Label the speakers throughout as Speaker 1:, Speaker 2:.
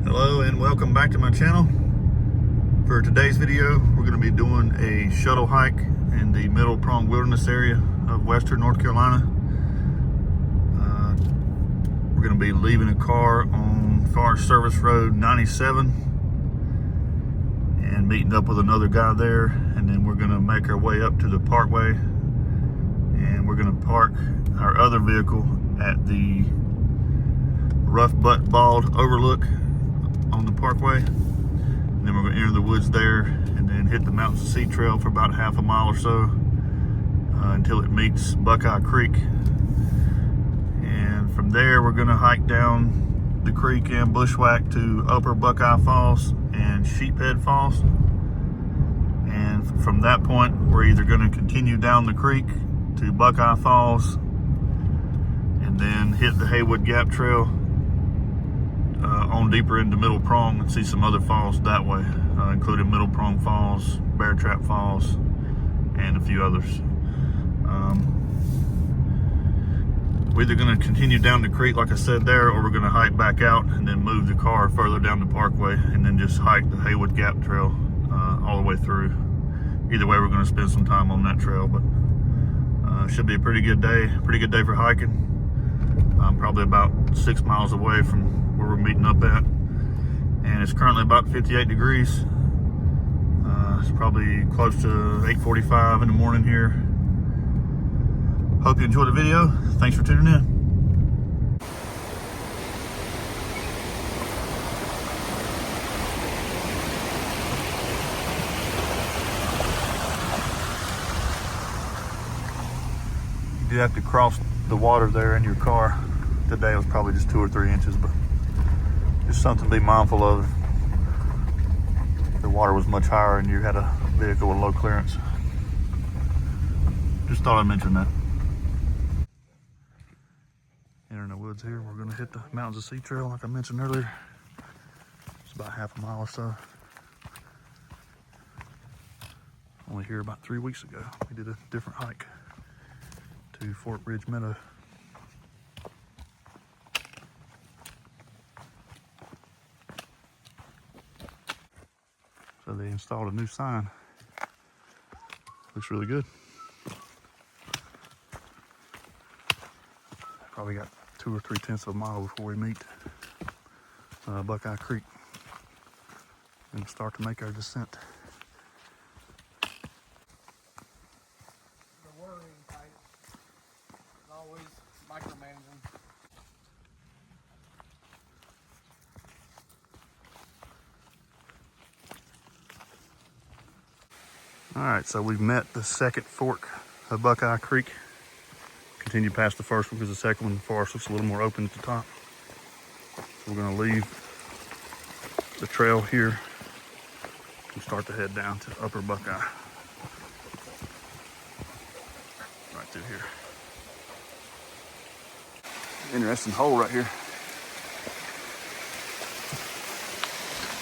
Speaker 1: Hello and welcome back to my channel. For today's video, we're going to be doing a shuttle hike in the Middle Prong Wilderness area of western North Carolina. We're going to be leaving a car on Forest Service Road 97 and meeting up with another guy there, and then we're going to make our way up to the parkway, and we're going to park our other vehicle at the Rough Butt Bald overlook on the parkway, and then we're going to enter the woods there and then hit the Mountains to Sea Trail for about half a mile or so until it meets Buckeye Creek, and from there we're going to hike down the creek and bushwhack to Upper Buckeye Falls and Sheephead Falls, and from that point we're either going to continue down the creek to Buckeye Falls and then hit the Haywood Gap Trail on deeper into Middle Prong and see some other falls that way, including Middle Prong Falls, Bear Trap Falls, and a few others. We're either going to continue down the creek like I said there, or we're going to hike back out and then move the car further down the parkway and then just hike the Haywood Gap Trail all the way through. Either way, we're going to spend some time on that trail, but should be a pretty good day for hiking. I'm probably about 6 miles away from where we're meeting up at, and it's currently about 58 degrees. It's probably close to 8:45 in the morning here. Hope you enjoyed the video. Thanks for tuning in. You do have to cross the water there in your car. Today it was probably just 2 or 3 inches, but just something to be mindful of. The water was much higher and you had a vehicle with low clearance. Just thought I'd mention that. Entering the woods here, we're going to hit the Mountains to Sea Trail like I mentioned earlier. It's about half a mile or so. Only here about 3 weeks ago. We did a different hike to Fort Ridge Meadow. So they installed a new sign. Looks really good. Probably got 2 or 3/10 of a mile before we meet Buckeye Creek and start to make our descent.
Speaker 2: The worrying type is always micromanaging.
Speaker 1: All right, so we've met the second fork of Buckeye Creek. Continue past the first one because the second one, the forest looks a little more open at the top. So we're gonna leave the trail here and start to head down to Upper Buckeye. Right through here. Interesting hole right here.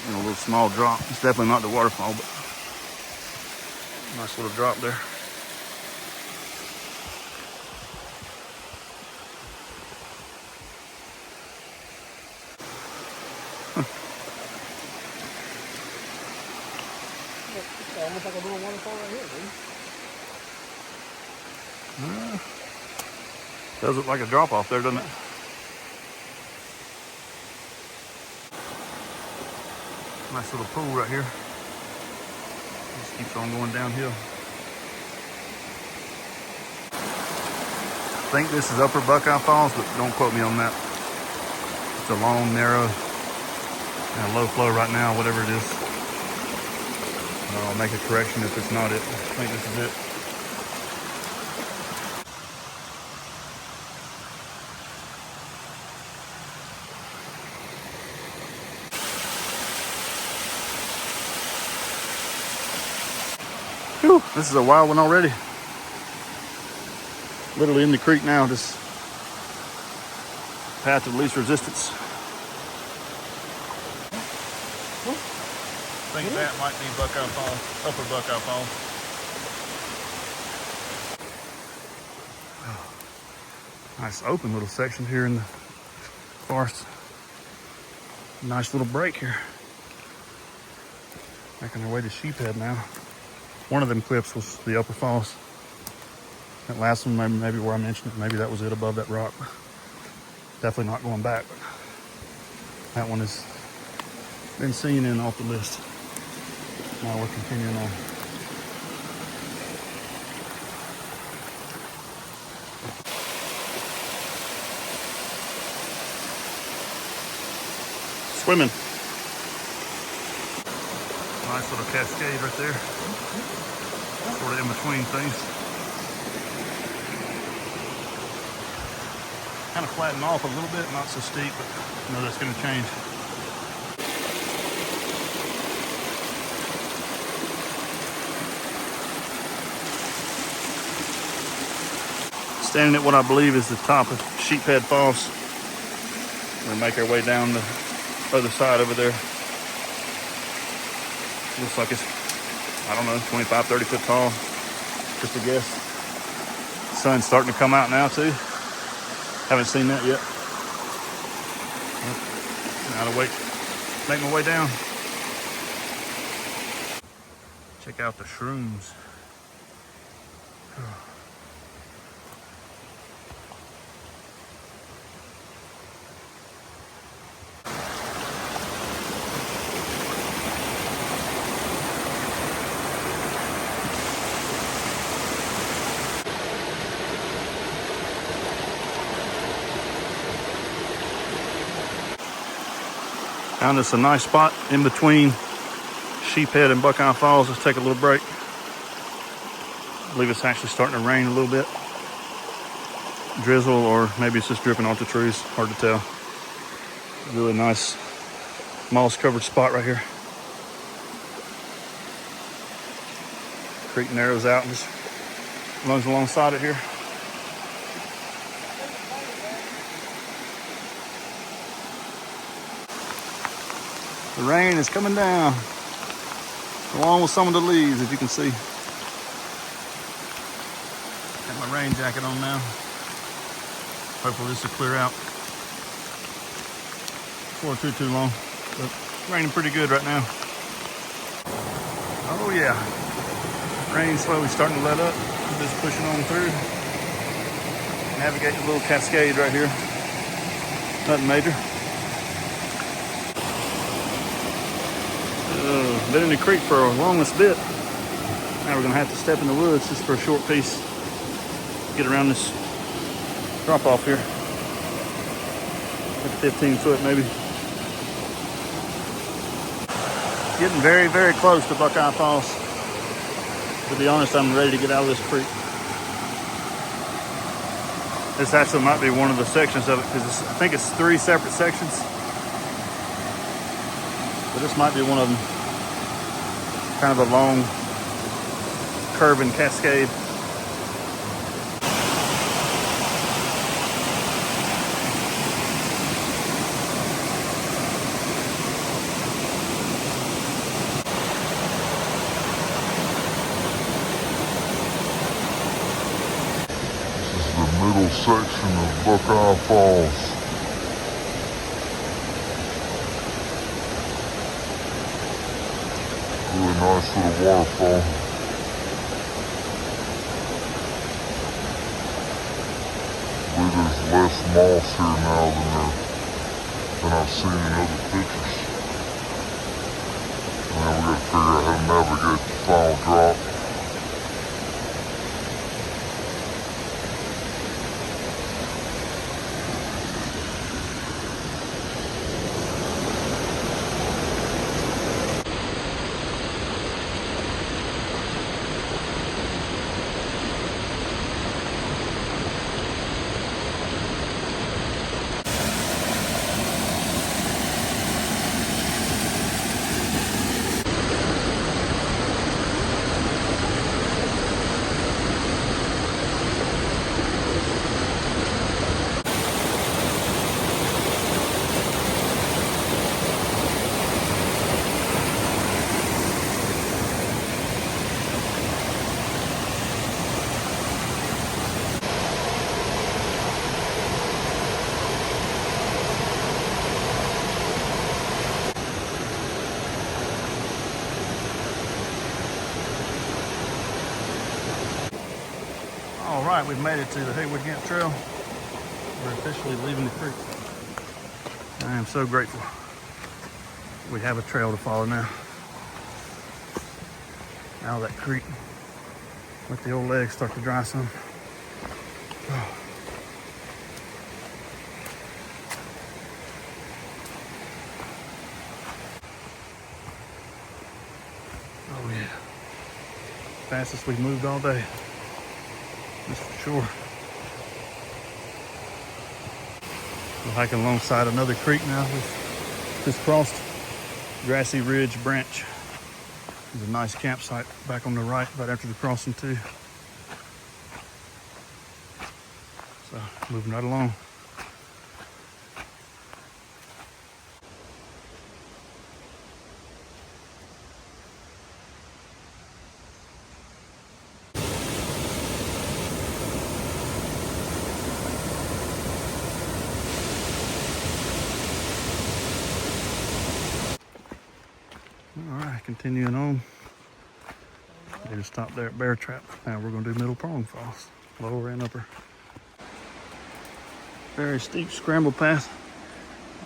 Speaker 1: And a little small drop. It's definitely not the waterfall, but nice little drop there.
Speaker 2: It's almost like a little waterfall right here, dude.
Speaker 1: Does look like a drop off there, doesn't it? Nice little pool right here. Just keeps on going downhill. I think this is Upper Buckeye Falls, but don't quote me on that. It's a long, narrow, and low flow right now, whatever it is. I'll make a correction if it's not it. I think this is it. Whew, this is a wild one already. Literally in the creek now, just path of least resistance. I think that might be Buckeye Falls, Upper Buckeye Falls. Nice open little section here in the forest. Nice little break here. Making our way to Sheephead now. One of them cliffs was the Upper Falls. That last one, maybe where I mentioned it, maybe that was it above that rock. Definitely not going back, but that one has been seen and off the list. Now we're continuing on. Swimming. Nice little cascade right there. Sort of in between things. Kind of flatten off a little bit, not so steep, but I know that's going to change. Standing at what I believe is the top of Sheephead Falls. We're going to make our way down the other side over there. Looks like it's, I don't know, 25, 30 foot tall. Just a guess. Sun's starting to come out now too. Haven't seen that yet. Now to wait, make my way down. Check out the shrooms. Found us a nice spot in between Sheephead and Buckeye Falls. Let's take a little break. I believe it's actually starting to rain a little bit. Drizzle, or maybe it's just dripping off the trees. Hard to tell. Really nice moss covered spot right here. Creek narrows out and just runs alongside it here. The rain is coming down, along with some of the leaves, as you can see. Got my rain jacket on now. Hopefully this will clear out before too long. But it's raining pretty good right now. Oh yeah, rain slowly starting to let up. Just pushing on through. Navigating a little cascade right here. Nothing major. Been in the creek for a longest bit. Now we're gonna have to step in the woods just for a short piece. Get around this drop off here. Like 15 foot maybe. Getting very, very close to Buckeye Falls. To be honest, I'm ready to get out of this creek. This actually might be one of the sections of it, because I think it's 3 separate sections. But this might be one of them. Kind of a long curving cascade.
Speaker 3: This is the middle section of Buckeye Falls. Really nice little waterfall. I believe there's less moss here now than I've seen in other pictures. And now we gotta figure out how to navigate the final drop.
Speaker 1: All right, we've made it to the Haywood Gap Trail. We're officially leaving the creek. I am so grateful. We have a trail to follow now. Out of that creek. Let the old legs start to dry some. Oh yeah. Fastest we've moved all day. That's for sure. We're hiking alongside another creek now. We've just crossed Grassy Ridge Branch. There's a nice campsite back on the right after the crossing too. So moving right along. All right, continuing on. They just stopped there at Bear Trap. Now we're gonna do Middle Prong Falls, lower and upper. Very steep scramble path.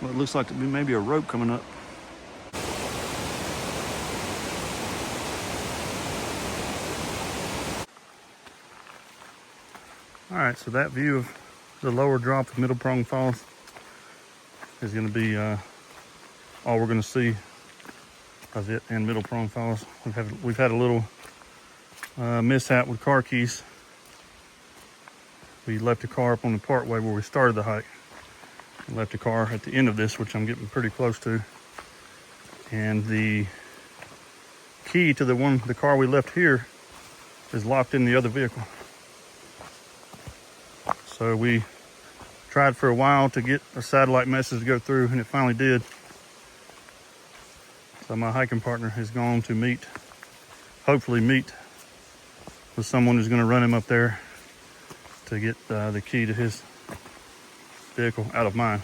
Speaker 1: Well, it looks like to be maybe a rope coming up. All right, so that view of the lower drop of Middle Prong Falls is gonna be all we're gonna see of it in Middle Prong Falls. We've had a little mishap with car keys. We left the car up on the parkway where we started the hike. We left the car at the end of this, which I'm getting pretty close to. And the key to the car we left here is locked in the other vehicle. So we tried for a while to get a satellite message to go through, and it finally did. So my hiking partner is going to hopefully meet with someone who's going to run him up there to get the key to his vehicle out of mine,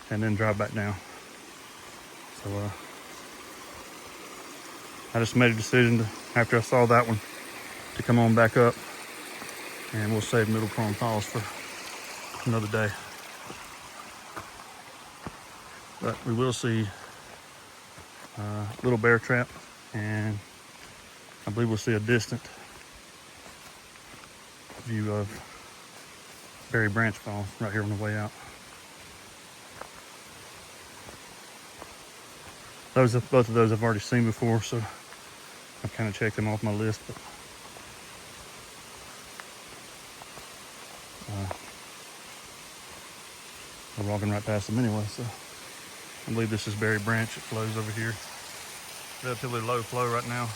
Speaker 1: and then drive back down. So I just made a decision after I saw that one to come on back up, and we'll save Middle Prong Falls for another day. But we will see Little Bear Trap, and I believe we'll see a distant view of Berry Branch Falls right here on the way out. Both of those I've already seen before, so I've kind of checked them off my list. But we're walking right past them anyway, so I believe this is Berry Branch. It flows over here. Relatively low flow right now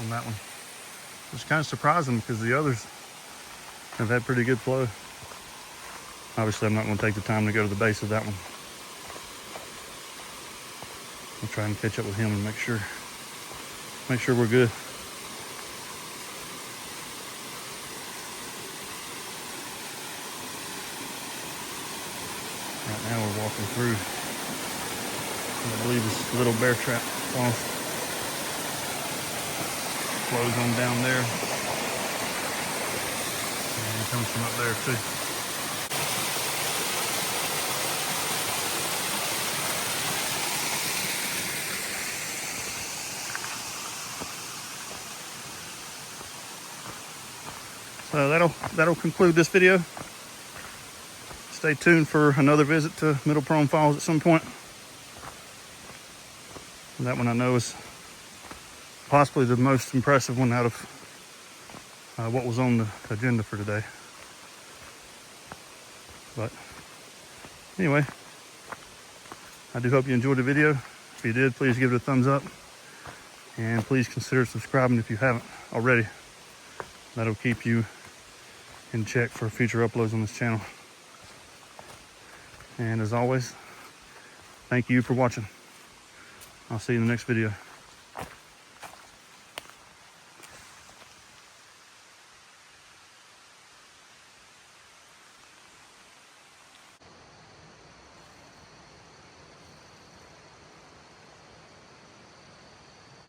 Speaker 1: on that one. It's kind of surprising because the others have had pretty good flow. Obviously, I'm not going to take the time to go to the base of that one. I'll try and catch up with him and make sure we're good. Right now we're walking through what I believe is Little Bear Trap Falls. Flows on down there, and it comes from up there too. So that'll conclude this video. Stay tuned for another visit to Middle Prong Falls at some point. And that one I know is possibly the most impressive one out of what was on the agenda for today. But anyway, I do hope you enjoyed the video. If you did, please give it a thumbs up, and please consider subscribing if you haven't already. That'll keep you in check for future uploads on this channel. And as always, thank you for watching. I'll see you in the next video.